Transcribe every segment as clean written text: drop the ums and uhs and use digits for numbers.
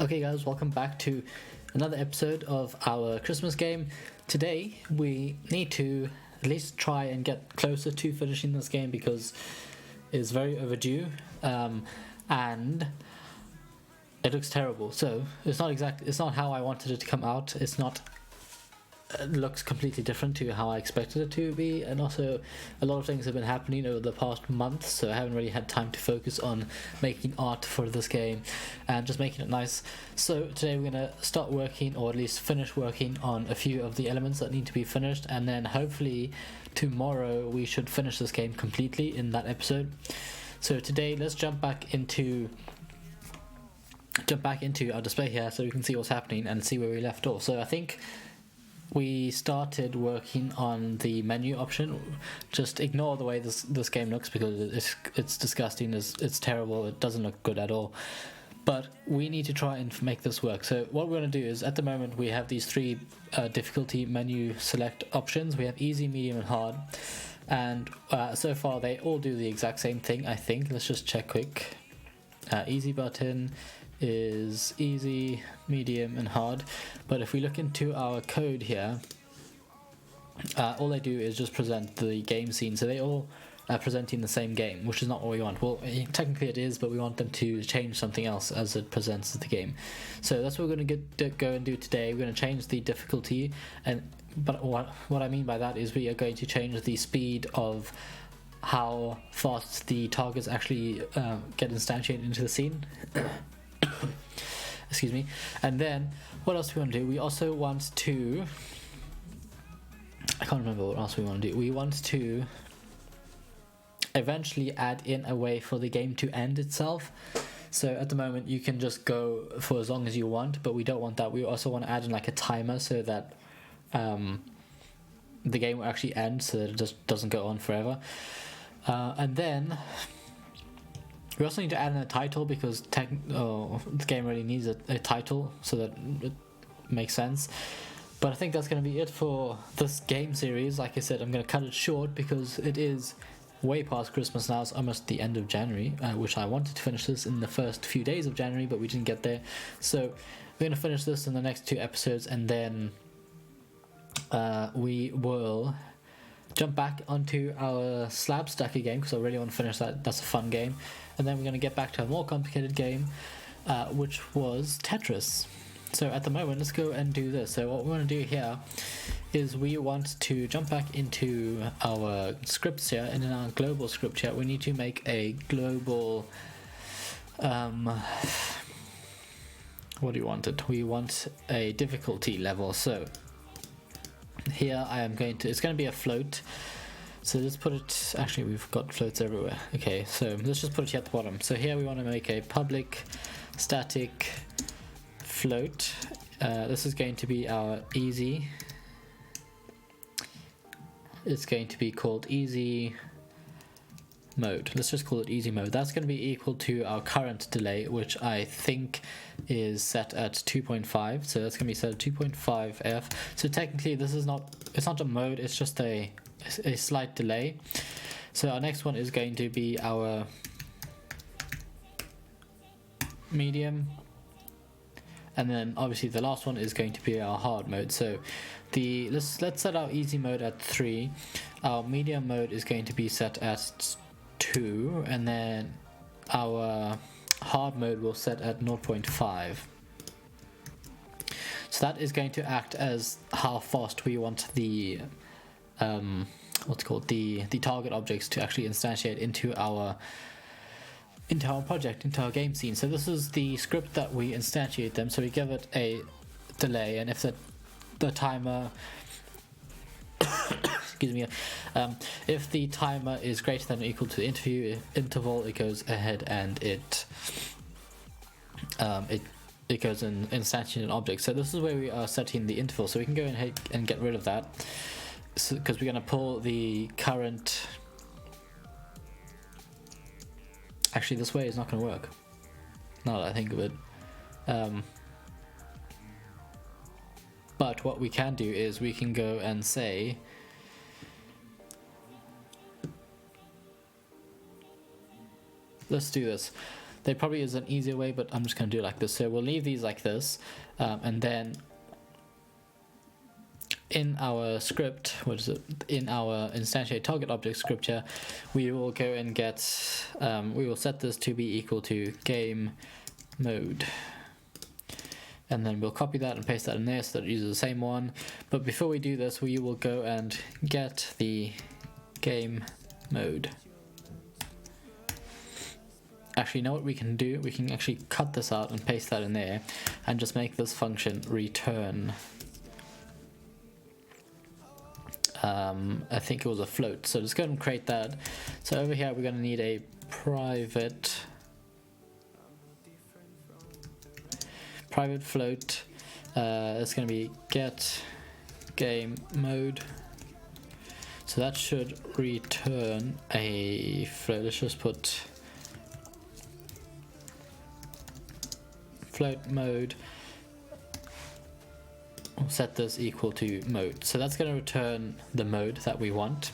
Okay guys, welcome back to another episode of our Christmas game. Today we need to at least try and get closer to finishing this game because it's very overdue, and it looks terrible. So it's not how I wanted it to come out. It looks completely different to how I expected it to be, and also a lot of things have been happening over the past month, so I haven't really had time to focus on making art for this game and just making it nice. So today we're going to start working, or at least finish working on a few of the elements that need to be finished, and then hopefully tomorrow we should finish this game completely in that episode. So today let's jump back into our display here so we can see what's happening and see where we left off. So I think we started working on the menu option. Just ignore the way this game looks because it's disgusting. It's terrible. It doesn't look good at all. But we need to try and make this work. So what we're going to do is, at the moment we have these three difficulty menu select options. We have easy, medium, and hard. And so far they all do the exact same thing, I think. Let's just check quick. Easy button is easy, medium, and hard. But if we look into our code here, all they do is just present the game scene. So they all are presenting the same game, which is not what we want. Well, technically it is, but we want them to change something else as it presents the game. So that's what we're going to go and do today. We're going to change the difficulty, but what I mean by that is we are going to change the speed of how fast the targets actually get instantiated into the scene. Excuse me. And then what else do we want to do? We also want to, I can't remember what else we want to do. We want to eventually add in a way for the game to end itself. So at the moment you can just go for as long as you want, but we don't want that. We also want to add in like a timer so that the game will actually end, so that it just doesn't go on forever. And then we also need to add in a title because the game really needs a title so that it makes sense. But I think that's going to be it for this game series. Like I said, I'm going to cut it short because it is way past Christmas now. It's almost the end of January, which I wanted to finish this in the first few days of January, but we didn't get there. So we're going to finish this in the next two episodes, and then we will jump back onto our slab stacker game because I really want to finish that. That's a fun game. And then we're going to get back to a more complicated game, which was Tetris. So at the moment, let's go and do this. So what we want to do here is we want to jump back into our scripts here, and in our global script here we need to make a global what do you want it? We want a difficulty level. So here it's going to be a float. So let's put it, actually we've got floats everywhere. Okay, so let's just put it here at the bottom. So here we want to make a public static float. This is going to be our easy. It's going to be called easy mode. Let's just call it easy mode. That's going to be equal to our current delay, which I think is set at 2.5. So that's going to be set at 2.5 F. So technically it's not a mode, it's just a slight delay. So our next one is going to be our medium, and then obviously the last one is going to be our hard mode. So let's set our easy mode at 3. Our medium mode is going to be set at 2, and then our hard mode will set at 0.5. So that is going to act as how fast we want the the target objects to actually instantiate into our project, into our game scene. So this is the script that we instantiate them. So we give it a delay, and if the timer excuse me, if the timer is greater than or equal to the interval, it goes ahead and it goes and instantiate an object. So this is where we are setting the interval. So we can go ahead and get rid of that, because we're going to pull the current. Actually, this way is not going to work, now that I think of it. But what we can do is we can go and say let's do this. There probably is an easier way, but I'm just going to do it like this. So we'll leave these like this, and then in our script, in our instantiate target object script here, we will go and get, we will set this to be equal to game mode. And then we'll copy that and paste that in there so that it uses the same one. But before we do this, we will go and get the game mode. Actually, you know what we can do? We can actually cut this out and paste that in there and just make this function return. I think it was a float. So let's go and create that. So over here, we're going to need a private float. It's going to be get game mode. So that should return a float. Let's just put float mode. We'll set this equal to mode. So that's going to return the mode that we want.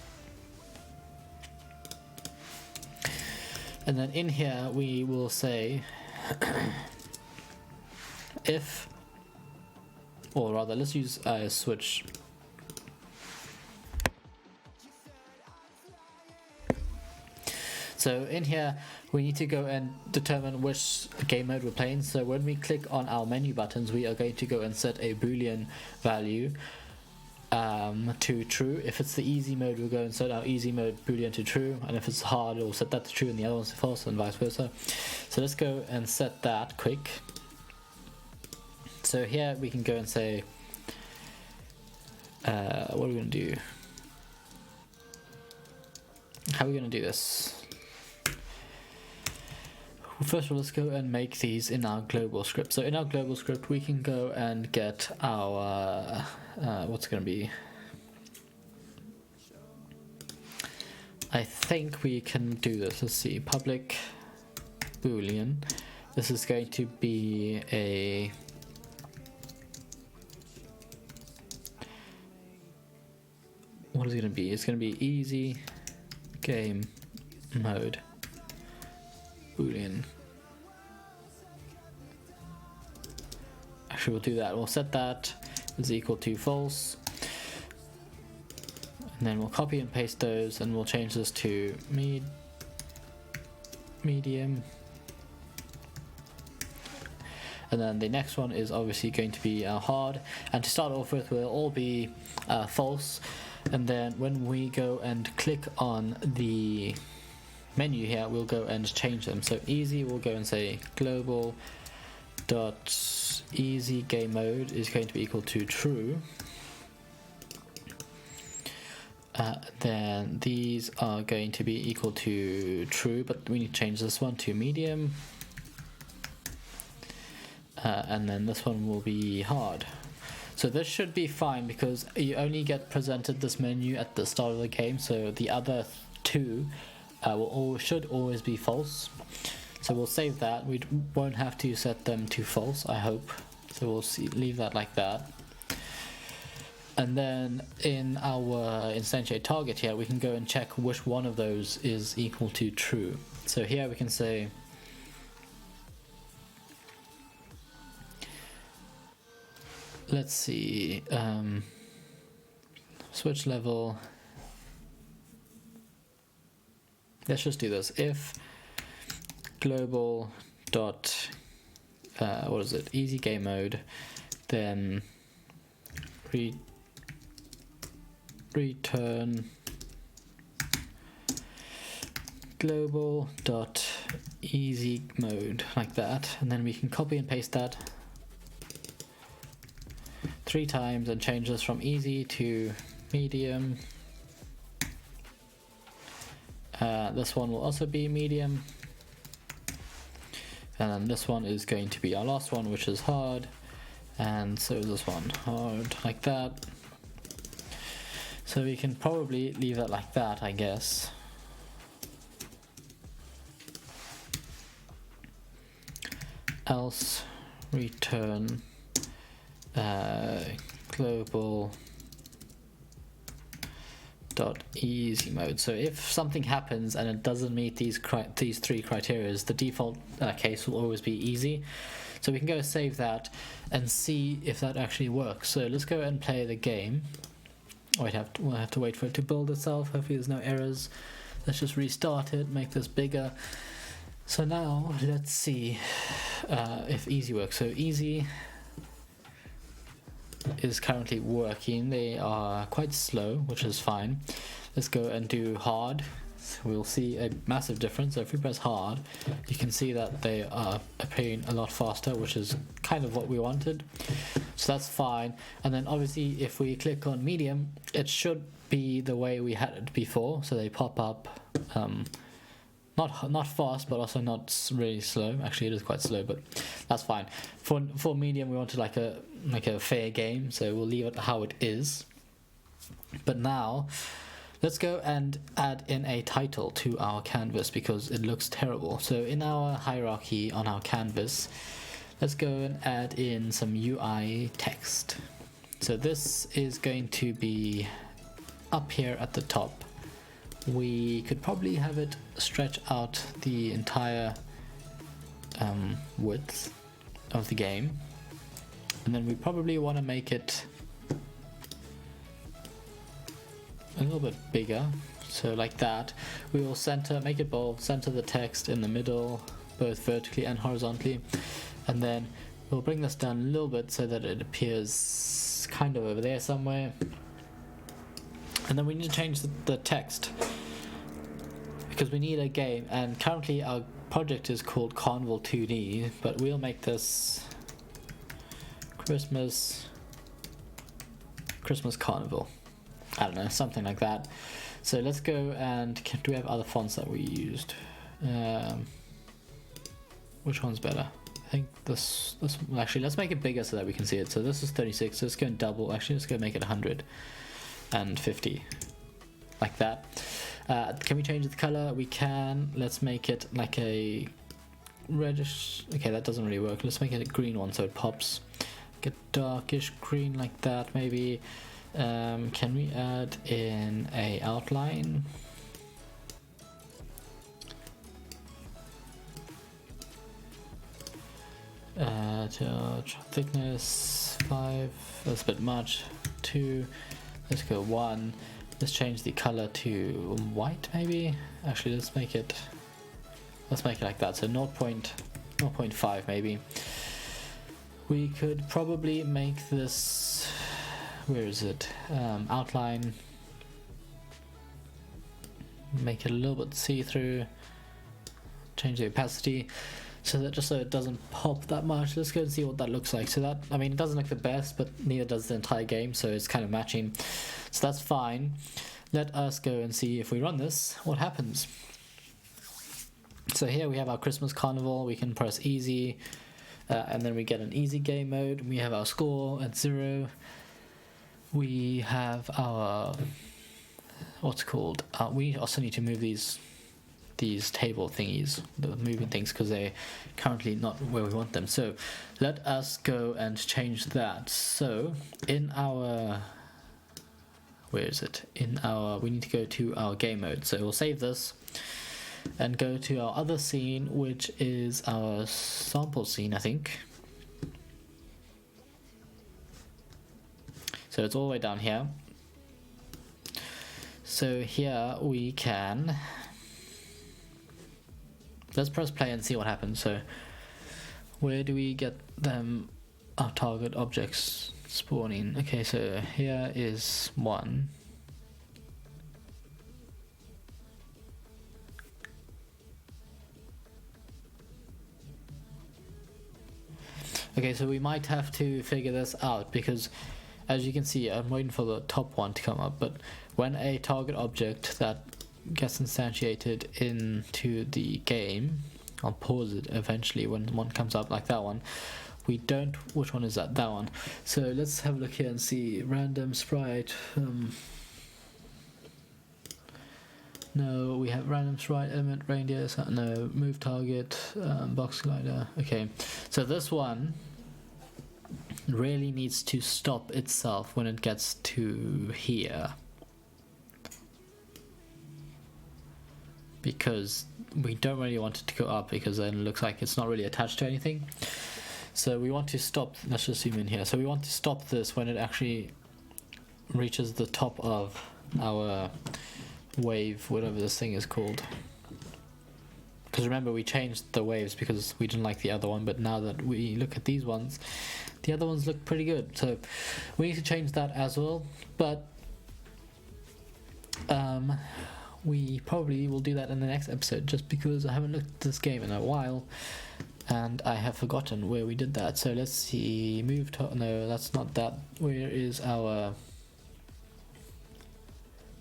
And then in here we will say if, or rather let's use a switch. So in here we need to go and determine which game mode we're playing. So when we click on our menu buttons, we are going to go and set a boolean value to true. If it's the easy mode, we'll go and set our easy mode boolean to true, and if it's hard, we'll set that to true and the other one's to false, and vice versa. So let's go and set that quick. So here we can go and say what are we going to do? How are we going to do this? First of all, let's go and make these in our global script. So in our global script, we can go and get our what's going to be. I think we can do this. Let's see, public boolean. This is going to be a what is it going to be? It's going to be easy game mode boolean. Actually, we'll do that. We'll set that is equal to false, and then we'll copy and paste those, and we'll change this to medium. And then the next one is obviously going to be hard, and to start off with, will all be false. And then when we go and click on the menu here, we'll go and change them. So easy, we'll go and say global dot easy game mode is going to be equal to true. Then these are going to be equal to true, but we need to change this one to medium. And then this one will be hard. So this should be fine because you only get presented this menu at the start of the game, so the other two should always be false. So we'll save that. We won't have to set them to false, I hope. So we'll leave that like that. And then in our instantiate target here, we can go and check which one of those is equal to true. So here we can say let's see, switch level. Let's just do this. If global dot what is it? Easy game mode, then return global dot easy mode, like that, and then we can copy and paste that 3 times and change this from easy to medium. This one will also be medium, and then this one is going to be our last one, which is hard, and so is this one, hard, like that. So we can probably leave it like that, I guess. Else return global dot easy mode. So if something happens and it doesn't meet these three criteria, the default case will always be easy. So we can go save that and see if that actually works. So let's go and play the game. We'll have to wait for it to build itself. Hopefully there's no errors. Let's just restart it, make this bigger. So now let's see if easy works. So easy is currently working. They are quite slow, which is fine. Let's go and do hard. So we'll see a massive difference. So if we press hard, you can see that they are appearing a lot faster, which is kind of what we wanted. So that's fine. And then obviously if we click on medium, it should be the way we had it before. So they pop up not fast, but also not really slow. Actually, it is quite slow, but that's fine. For medium, we wanted like a fair game, so we'll leave it how it is. But now, let's go and add in a title to our canvas because it looks terrible. So in our hierarchy on our canvas, let's go and add in some UI text. So this is going to be up here at the top. We could probably have it stretch out the entire width of the game, and then we probably want to make it a little bit bigger, so like that. We will make it bold, center the text in the middle, both vertically and horizontally, and then we'll bring this down a little bit so that it appears kind of over there somewhere. And then we need to change the text because we need a game, and currently our project is called Carnival 2D, but we'll make this Christmas Carnival. I don't know, something like that. So let's go and do we have other fonts that we used? Which one's better? I think this actually, let's make it bigger so that we can see it. So this is 36, so let's go and double. Actually, let's go make it 150, like that. Can we change the color? We can. Let's make it like a reddish. Okay, that doesn't really work. Let's make it a green one so it pops. Get darkish green like that maybe. Can we add in a outline? Thickness 5. That's a bit much. 2. Let's go 1. Let's change the color to white maybe. Actually, let's make it like that. So 0.5 maybe. We could probably make this, where is it? Outline. Make it a little bit see-through. Change the opacity so it doesn't pop that much. Let's go and see what that looks like. So that, I mean, it doesn't look the best, but neither does the entire game, so it's kind of matching. So that's fine. Let us go and see if we run this, what happens. So here we have our Christmas Carnival. We can press easy, and then we get an easy game mode. We have our score at 0. We have our, what's called, we also need to move these table thingies, the moving things, because they're currently not where we want them. So let us go and change that. So in our, where is it? We need to go to our game mode. So we'll save this and go to our other scene, which is our sample scene, I think. So it's all the way down here. So here we can, let's press play and see what happens. So where do we get them, our target objects spawning? Okay, so here is 1. Okay, so we might have to figure this out because, as you can see, I'm waiting for the top one to come up, but when a target object that gets instantiated into the game, I'll pause it eventually when one comes up like that one. We don't, which one is that? That one. So let's have a look here and see. Random sprite. No, we have random sprite, element, reindeer, no, move target, box glider. Okay, so this one really needs to stop itself when it gets to here. because we don't really want it to go up, because then it looks like it's not really attached to anything. So we want to stop, let's just zoom in here. So we want to stop this when it actually reaches the top of our wave, whatever this thing is called. Because remember, we changed the waves because we didn't like the other one, but now that we look at these ones, the other ones look pretty good. So we need to change that as well, but we probably will do that in the next episode, just because I haven't looked at this game in a while and I have forgotten where we did that. So let's see, no, that's not that. Where is our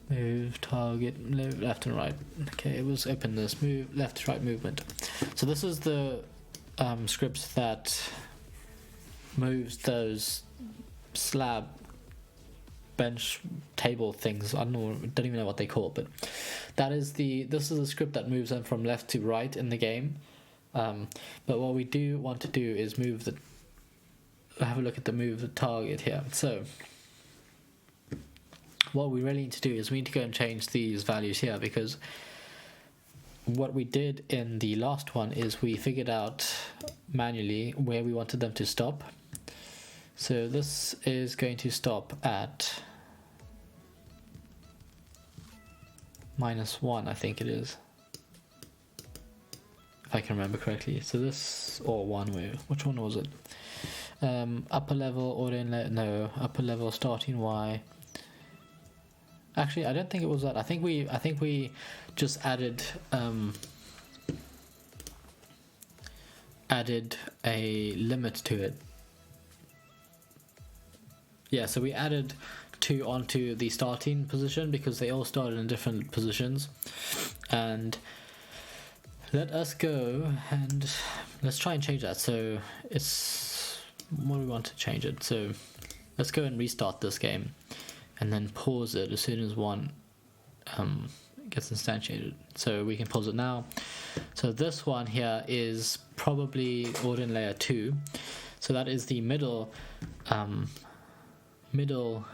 move target? Left and right. Okay, it was open this move left to right movement. So this is the script that moves those slab bench table things. I don't even know what they call it, but this is a script that moves them from left to right in the game. But what we do want to do is have a look at the move the target here. So what we really need to do is we need to go and change these values here, because what we did in the last one is we figured out manually where we wanted them to stop. So this is going to stop at -1, I think it is, if I can remember correctly. So this, or which one was it? Upper level order inlet, no, upper level starting Y. Actually, I don't think it was that. I think we just added a limit to it. Yeah, so we added 2 onto the starting position because they all started in different positions. And let us go and let's try and change that. So it's what we want to change it. So let's go and restart this game and then pause it as soon as one gets instantiated. So we can pause it now. So this one here is probably order in layer 2. So that is the middle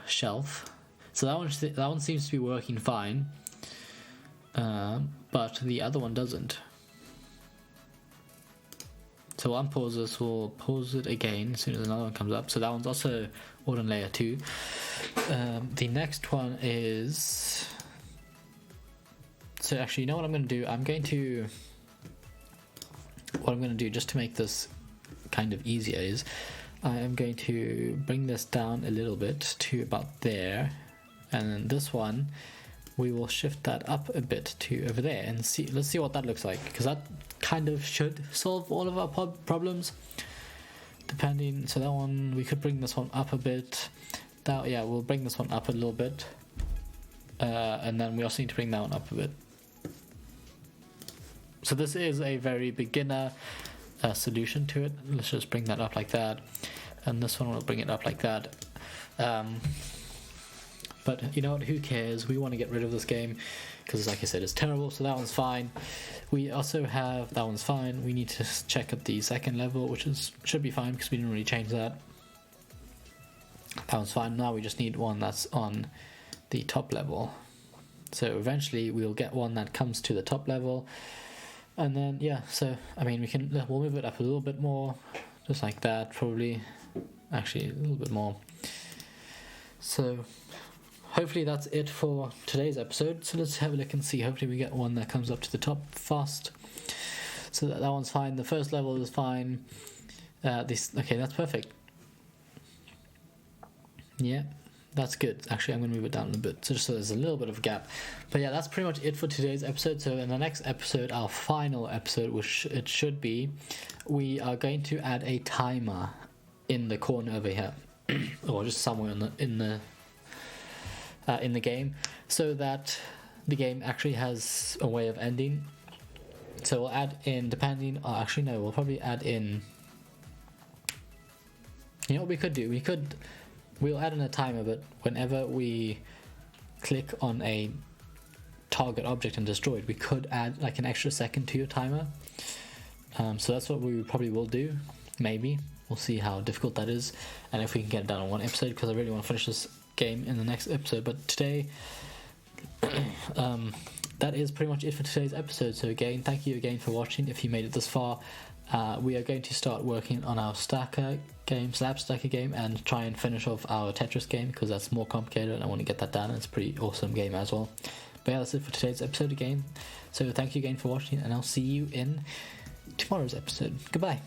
shelf. So that one seems to be working fine, but the other one doesn't. So we'll unpause this, we'll pause it again as soon as another one comes up. So that one's also order in layer 2. The next one is, so actually, you know what I'm going to do? What I'm going to do just to make this kind of easier is I am going to bring this down a little bit to about there, and then this one we will shift that up a bit to over there, and let's see what that looks like, because that kind of should solve all of our problems, depending. So that one, we could bring this one up a bit. We'll bring this one up a little bit, and then we also need to bring that one up a bit. So this is a very beginner solution to it. Let's just bring that up like that, and this one will bring it up like that. But you know what, who cares? We want to get rid of this game because, like I said, it's terrible. So that one's fine. We also have, that one's fine. We need to check at the second level, which should be fine because we didn't really change that. That one's fine. Now we just need one that's on the top level. So eventually we'll get one that comes to the top level. And then, yeah, so, I mean, we'll move it up a little bit more, just like that, probably. Actually, a little bit more. So hopefully that's it for today's episode. So let's have a look and see. Hopefully we get one that comes up to the top fast. So that one's fine. The first level is fine. Okay, that's perfect. Yeah, that's good. Actually, I'm going to move it down a bit, so just so there's a little bit of a gap. But yeah, that's pretty much it for today's episode. So in the next episode, our final episode, which it should be, we are going to add a timer in the corner over here, or just somewhere in the game, so that the game actually has a way of ending. So we'll add in, we'll probably add in, you know what we could do? We'll add in a timer, but whenever we click on a target object and destroy it, we could add like an extra second to your timer. So that's what we probably will do. Maybe we'll see how difficult that is, and if we can get it done in one episode, because I really want to finish this game in the next episode. But today, that is pretty much it for today's episode. So again, thank you again for watching. If you made it this far, we are going to start working on our slab stacker game, and try and finish off our Tetris game, because that's more complicated and I want to get that done. It's a pretty awesome game as well. But yeah, that's it for today's episode again. So thank you again for watching, and I'll see you in tomorrow's episode. Goodbye.